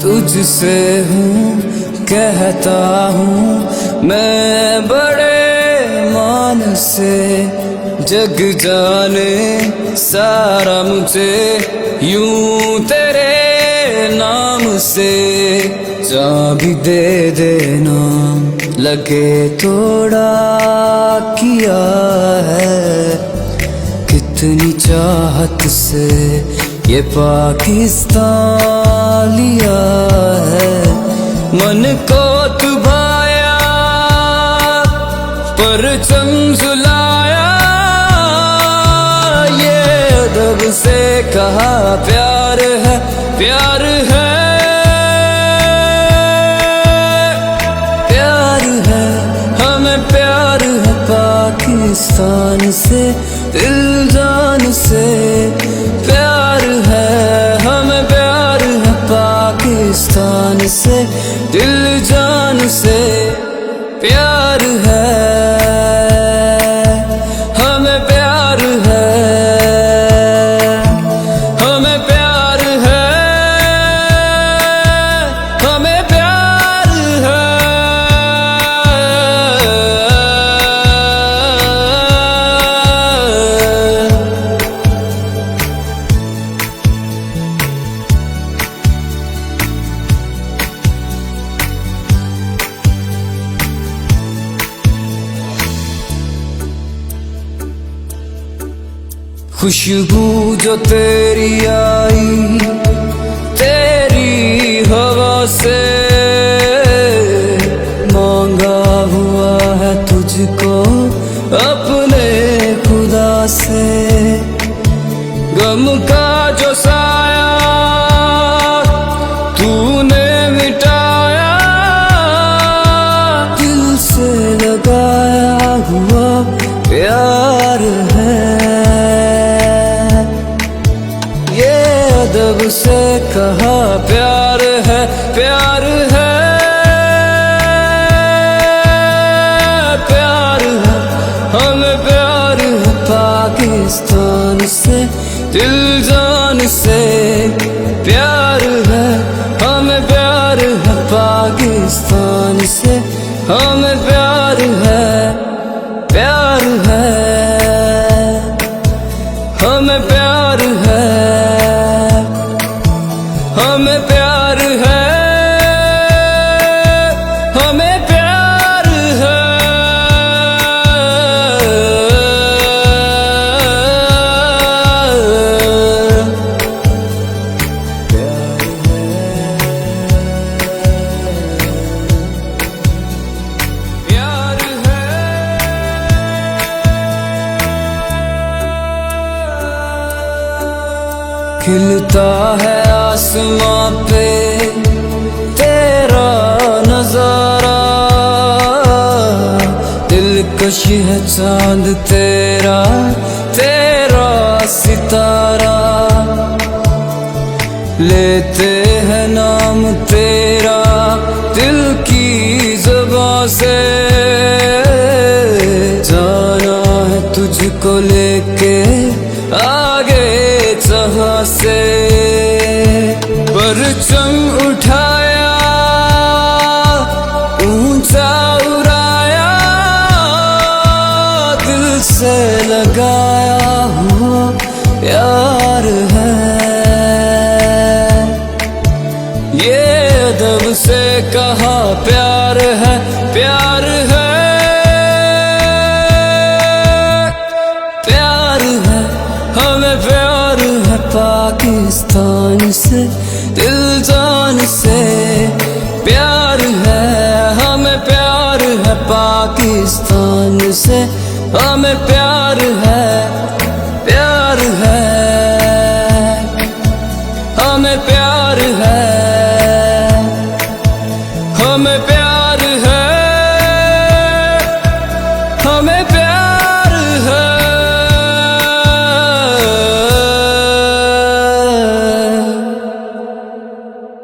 तुझसे हूँ कहता हूँ मैं बड़े मान से, जग जाने सारा मुझे यूं तेरे नाम से। जा भी दे देना लगे थोड़ा किया है, कितनी चाहत से ये पाकिस्तान लिया है। मन को तुभाया परचम झुलाया, ये अदब से कहा प्यार है, प्यार है, प्यार है, हमें प्यार है पाकिस्तान से, दिल जान से प्यार है, हमें प्यार है पाकिस्तान से, दिल जान से प्यार है, हमें प्यार है, हमें प्यार है, हमें प्यार है। खुशबू जो तेरी आई तेरी हवा से, मांगा हुआ है तुझको अपने खुदा से। गम का जो साया तूने मिटाया, दिल से लगाया हुआ प्यार है, अदब से कहा प्यार है, प्यार है, प्यार है, हमें प्यार है पाकिस्तान से, दिल जान से प्यार है, हमें प्यार है पाकिस्तान से, हमें प्यार है, प्यार है, हमें प्यार है, हमें प्यार है, हमें प्यार है। प्यार है, खिलता है आसमां पे तेरा नजारा, दिलकश है चांद तेरा, तेरा सितारा। लेते हैं नाम तेरा दिल की ज़ुबां से, जाना है तुझको लेके आगे जहां से। परचम उठाया ऊंचा उड़ाया, दिल से लगाया हुआ प्यार है, ये अदब से कहा प्यार है, प्यार है, प्यार है, हमें प्यार है पाकिस्तान से, दिल जान से प्यार है, हमें प्यार है पाकिस्तान से, हमें प्यार है।